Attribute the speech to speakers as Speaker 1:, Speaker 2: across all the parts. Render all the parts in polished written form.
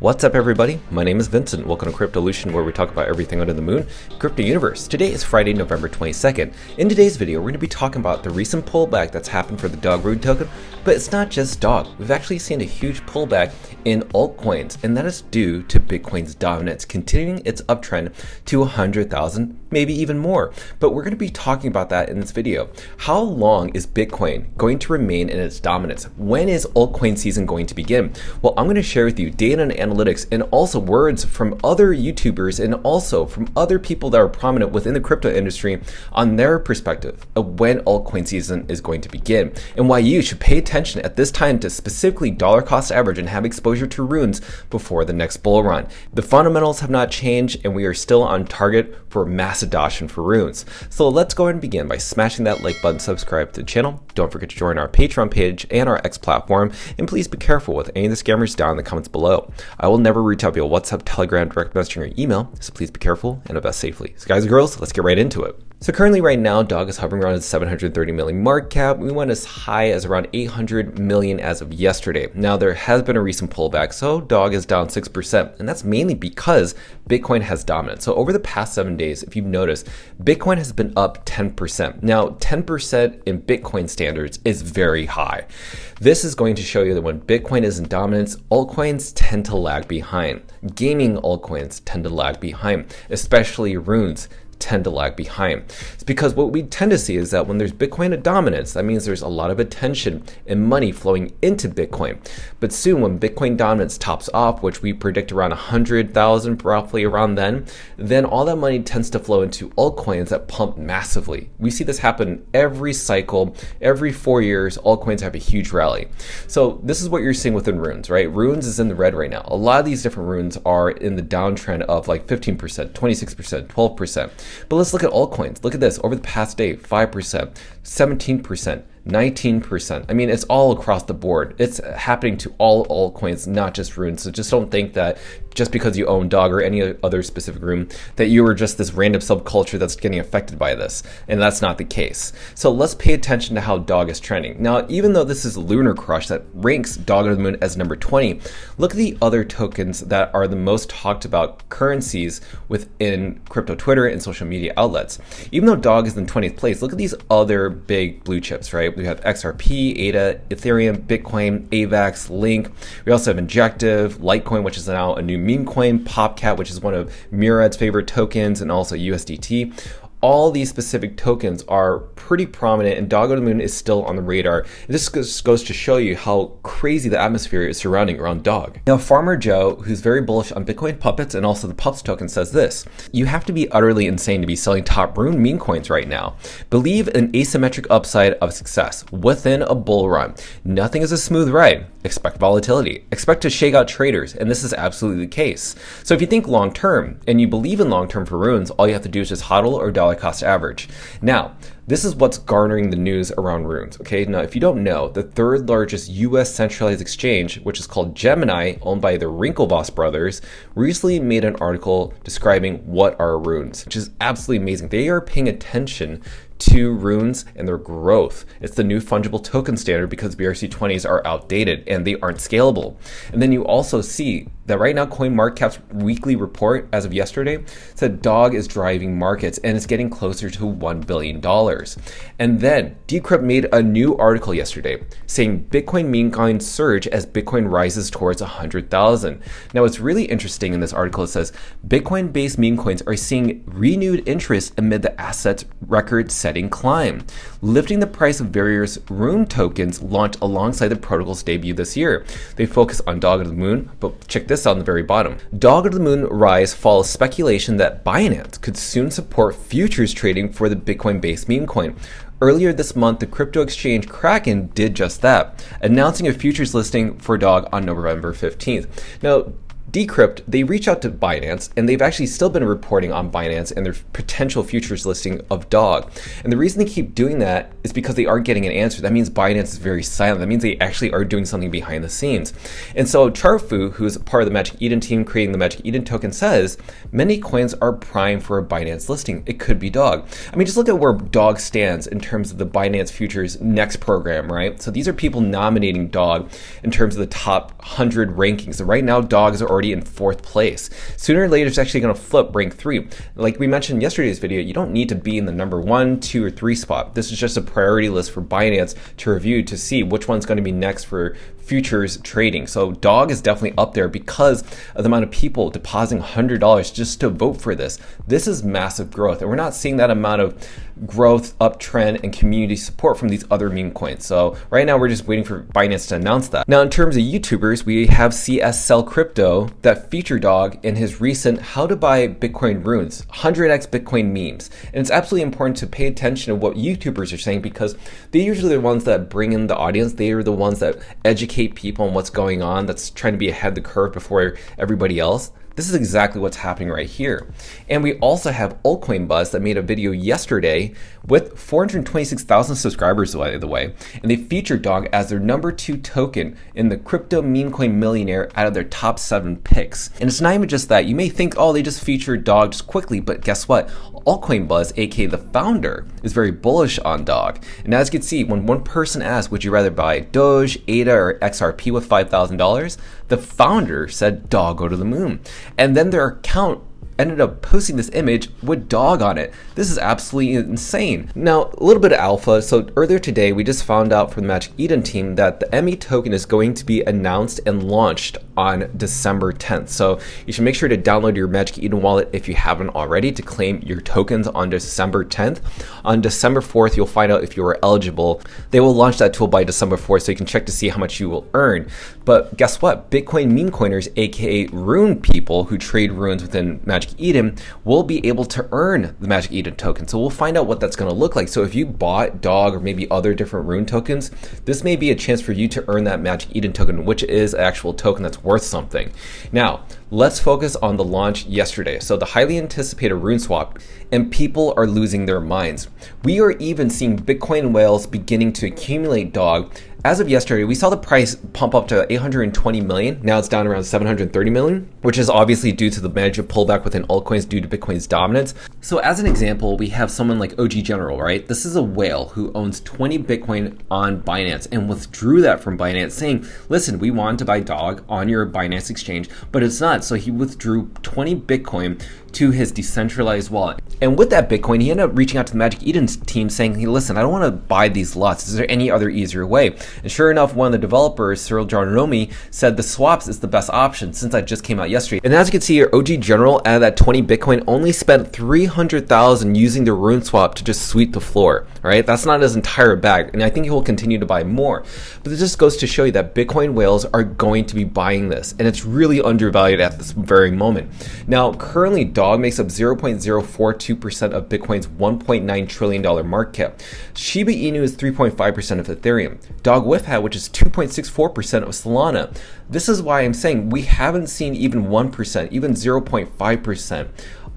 Speaker 1: What's up, everybody? My name is Vincent. Welcome to Cryptolution, where we talk about everything under the moon, crypto universe. Today is Friday, November 22nd. In today's video, we're going to be talking about the recent pullback that's happened for the DOG Rune token, but it's not just DOG. We've actually seen a huge pullback in altcoins, and that is due to Bitcoin's dominance continuing its uptrend to 100,000, maybe even more. But we're going to be talking about that in this video. How long is Bitcoin going to remain in its dominance? When is altcoin season going to begin? Well, I'm going to share with you data and analytics and also words from other YouTubers and also from other people that are prominent within the crypto industry on their perspective of when altcoin season is going to begin and why you should pay attention at this time to specifically dollar cost average and have exposure to runes before the next bull run. The fundamentals have not changed and we are still on target for mass adoption for runes. So let's go ahead and begin by smashing that like button, subscribe to the channel. Don't forget to join our Patreon page and our X platform, and please be careful with any of the scammers down in the comments below. I will never reach out via WhatsApp, Telegram, direct messaging, or email, so please be careful and invest safely. So guys and girls, let's get right into it. So currently right now, DOG is hovering around its 730 million market cap. We went as high as around 800 million as of yesterday. Now there has been a recent pullback, so DOG is down 6%, and that's mainly because Bitcoin has dominance. So over the past 7 days, if you've noticed, Bitcoin has been up 10%. Now 10% in Bitcoin standards is very high. This is going to show you that when Bitcoin is in dominance, altcoins tend to lag behind. Gaming altcoins tend to lag behind, especially runes tend to lag behind. It's because what we tend to see is that when there's Bitcoin at dominance, that means there's a lot of attention and money flowing into Bitcoin. But soon when Bitcoin dominance tops off, which we predict around 100,000 roughly around then all that money tends to flow into altcoins that pump massively. We see this happen every cycle. Every 4 years, altcoins have a huge rally. So this is what you're seeing within runes, right? Runes is in the red right now. A lot of these different runes are in the downtrend of like 15%, 26%, 12%. But let's look at altcoins. Look at this. Over the past day, 5%, 17%, 19%. I mean, it's all across the board. It's happening to all altcoins, not just runes. So just don't think that just because you own DOG or any other specific rune that you are just this random subculture that's getting affected by this. And that's not the case. So let's pay attention to how DOG is trending. Now, even though this is Lunar Crush that ranks DOG of the Moon as number 20, look at the other tokens that are the most talked about currencies within crypto Twitter and social media outlets. Even though DOG is in 20th place, look at these other big blue chips, right? We have XRP, ADA, Ethereum, Bitcoin, AVAX, Link. We also have Injective, Litecoin, which is now a new meme coin, Popcat, which is one of Murad's favorite tokens, and also USDT. All these specific tokens are pretty prominent, and DOG of the Moon is still on the radar. This just goes to show you how crazy the atmosphere is surrounding around DOG. Now, Farmer Joe, who's very bullish on Bitcoin puppets and also the pups token, says this: you have to be utterly insane to be selling top rune meme coins right now. Believe in asymmetric upside of success within a bull run. Nothing is a smooth ride. Expect volatility. Expect to shake out traders, and this is absolutely the case. So if you think long term and you believe in long term for runes, all you have to do is just hodl or dollar cost average. Now, this is what's garnering the news around runes. Okay, now if you don't know, the third largest US centralized exchange, which is called Gemini, owned by the Winklevoss brothers, recently made an article describing what are runes, which is absolutely amazing. They are paying attention to runes and their growth. It's the new fungible token standard because BRC20s are outdated and they aren't scalable. And then you also see that right now CoinMarketCap's weekly report as of yesterday said DOG is driving markets and it's getting closer to $1 billion. And then Decrypt made a new article yesterday saying Bitcoin meme coins surge as Bitcoin rises towards 100,000. Now what's really interesting in this article, it says Bitcoin-based meme coins are seeing renewed interest amid the asset's record-setting climb, lifting the price of various rune tokens launched alongside the protocol's debut this year. They focus on DOG of the Moon, but check this out on the very bottom. DOG of the Moon rise follows speculation that Binance could soon support futures trading for the Bitcoin-based meme coin. Earlier this month, the crypto exchange Kraken did just that, announcing a futures listing for DOG on November 15th. Now, Decrypt, they reach out to Binance, and they've actually still been reporting on Binance and their potential futures listing of DOG. And the reason they keep doing that is because they aren't getting an answer. That means Binance is very silent. That means they actually are doing something behind the scenes. And so Charfu, who's part of the Magic Eden team creating the Magic Eden token, says many coins are primed for a Binance listing. It could be DOG. I mean, just look at where DOG stands in terms of the Binance Futures Next program, right? So these are people nominating DOG in terms of the top 100 rankings. So right now, DOG is already already in 4th place. Sooner or later, it's actually going to flip rank 3. Like we mentioned in yesterday's video, you don't need to be in the number 1, 2, or 3 spot. This is just a priority list for Binance to review to see which one's going to be next for futures trading. So DOG is definitely up there because of the amount of people depositing $100 just to vote for this. This is massive growth, and we're not seeing that amount of growth, uptrend, and community support from these other meme coins. So right now we're just waiting for Binance to announce that. Now in terms of YouTubers, we have CS Sell Crypto that featured DOG in his recent How to Buy Bitcoin Runes 100x Bitcoin memes. And it's absolutely important to pay attention to what YouTubers are saying because they're usually the ones that bring in the audience. They are the ones that educate people on what's going on, that's trying to be ahead of the curve before everybody else. This is exactly what's happening right here. And we also have Altcoin Buzz that made a video yesterday with 426,000 subscribers, by the way, and they featured DOG as their number 2 token in the crypto meme coin millionaire out of their top 7 picks. And it's not even just that. You may think, oh, they just featured DOG just quickly, but guess what? Altcoin Buzz, aka the founder, is very bullish on DOG. And as you can see, when one person asked, would you rather buy Doge, ADA, or XRP with $5,000, the founder said, DOG, go to the moon. And then their account ended up posting this image with DOG on it. This is absolutely insane. Now, a little bit of alpha. So earlier today, we just found out from the Magic Eden team that the ME token is going to be announced and launched on December 10th. So you should make sure to download your Magic Eden wallet if you haven't already to claim your tokens on December 10th. On December 4th, you'll find out if you are eligible. They will launch that tool by December 4th, so you can check to see how much you will earn. But guess what? Bitcoin meme coiners, aka Rune people who trade runes within Magic Eden, will be able to earn the Magic Eden token. So we'll find out what that's going to look like. So if you bought DOG or maybe other different rune tokens, this may be a chance for you to earn that Magic Eden token, which is an actual token that's worth something. Now, let's focus on the launch yesterday. So the highly anticipated rune swap, and people are losing their minds. We are even seeing Bitcoin whales beginning to accumulate DOG. As of yesterday, we saw the price pump up to 820 million. Now it's down around 730 million, which is obviously due to the major pullback within altcoins due to Bitcoin's dominance. So as an example, we have someone like OG General, right? This is a whale who owns 20 Bitcoin on Binance and withdrew that from Binance saying, listen, we want to buy DOG on your Binance exchange, but it's not. So he withdrew 20 Bitcoin to his decentralized wallet. And with that Bitcoin, he ended up reaching out to the Magic Eden team saying, hey, listen, I don't want to buy these lots. Is there any other easier way? And sure enough, one of the developers, Cyril Jarnomi, said the swaps is the best option since that just came out yesterday. And as you can see here, OG General out of that 20 Bitcoin only spent 300,000 using the rune swap to just sweep the floor. All right, that's not his entire bag. And I think he will continue to buy more. But it just goes to show you that Bitcoin whales are going to be buying this. And it's really undervalued at this very moment. Now, currently, DOG makes up 0.042% of Bitcoin's $1.9 trillion market cap. Shiba Inu is 3.5% of Ethereum. DOG WIFHAT, which is 2.64% of Solana. This is why I'm saying we haven't seen even 1%, even 0.5%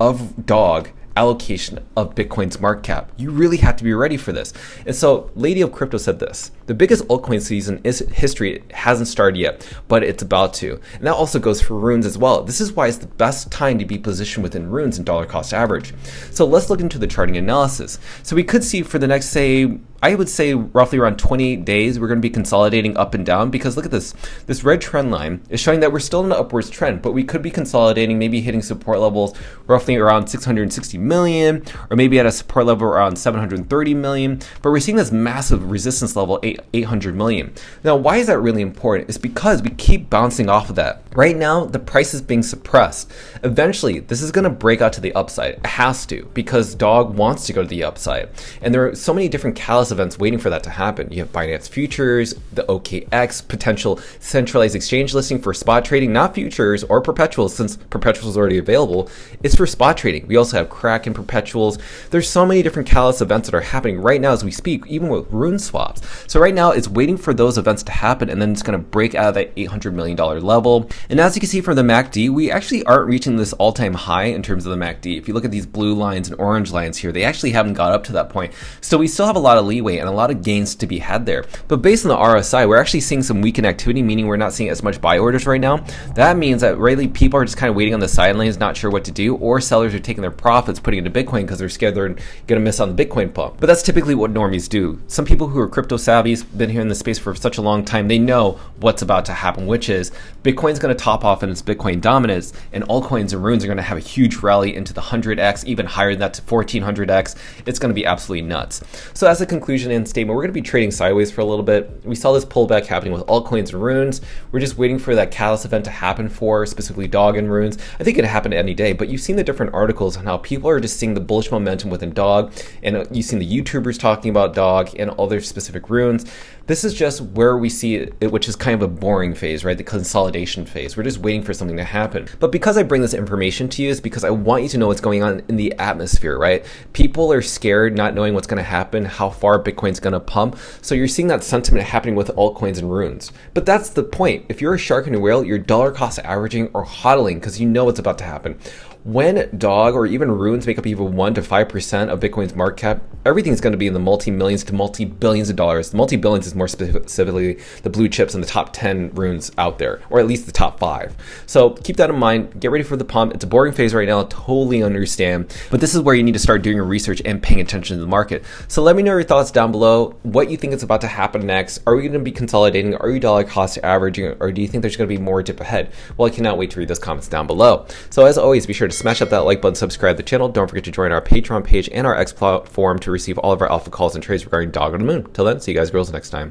Speaker 1: of DOG allocation of Bitcoin's market cap. You really have to be ready for this. And so Lady of Crypto said this: the biggest altcoin season is history. It hasn't started yet, but it's about to. And that also goes for runes as well. This is why it's the best time to be positioned within runes and dollar cost average. So let's look into the charting analysis. So we could see for the next, I would say roughly around 28 days, we're going to be consolidating up and down, because look at this. This red trend line is showing that we're still in an upwards trend, but we could be consolidating, maybe hitting support levels roughly around 660 million, or maybe at a support level around 730 million. But we're seeing this massive resistance level, 800 million. Now, why is that really important? It's because we keep bouncing off of that. Right now, the price is being suppressed. Eventually, this is going to break out to the upside. It has to, because DOG wants to go to the upside. And there are so many different catalysts events waiting for that to happen. You have Binance Futures, the OKX, potential centralized exchange listing for spot trading, not futures or perpetuals, since perpetuals is already available. It's for spot trading. We also have Kraken perpetuals. There's so many different catalyst events that are happening right now as we speak, even with rune swaps. So right now it's waiting for those events to happen, and then it's going to break out of that $800 million level. And as you can see from the MACD, we actually aren't reaching this all-time high in terms of the MACD. If you look at these blue lines and orange lines here, they actually haven't got up to that point. So we still have a lot of leeway leeway and a lot of gains to be had there. But based on the RSI, we're actually seeing some weakened activity, meaning we're not seeing as much buy orders right now. That means that really people are just kind of waiting on the sidelines, not sure what to do, or sellers are taking their profits, putting into Bitcoin because they're scared they're going to miss on the Bitcoin pump. But that's typically what normies do. Some people who are crypto savvy, been here in the space for such a long time, they know what's about to happen, which is Bitcoin's going to top off in its Bitcoin dominance, and altcoins and runes are going to have a huge rally into the 100x, even higher than that to 1400x. It's going to be absolutely nuts. So as a conclusion and statement, we're going to be trading sideways for a little bit. We saw this pullback happening with altcoins and runes. We're just waiting for that catalyst event to happen for specifically dog and runes. I think it could happen any day, but you've seen the different articles on how people are just seeing the bullish momentum within dog, and you've seen the YouTubers talking about dog and other specific runes. This is just where we see it, which is kind of a boring phase, right? The consolidation phase. We're just waiting for something to happen. But because I bring this information to you is because I want you to know what's going on in the atmosphere, right? People are scared, not knowing what's going to happen, how far Bitcoin's going to pump. So you're seeing that sentiment happening with altcoins and runes. But that's the point. If you're a shark and a whale, you're dollar cost averaging or hodling because you know what's about to happen. When dog or even runes make up even 1 to 5% of Bitcoin's market cap, everything's going to be in the multi-millions to multi-billions of dollars. The multi-billions is more specifically the blue chips and the top 10 runes out there, or at least the top 5. So keep that in mind. Get ready for the pump. It's a boring phase right now. Totally understand. But this is where you need to start doing your research and paying attention to the market. So let me know your thoughts down below. What you think is about to happen next. Are we going to be consolidating? Are you dollar cost averaging? Or do you think there's going to be more dip ahead? Well, I cannot wait to read those comments down below. So as always, be sure to smash up that like button, subscribe to the channel. Don't forget to join our Patreon page and our X forum to receive all of our alpha calls and trades regarding dog on the moon. Till then, see you guys girls next time.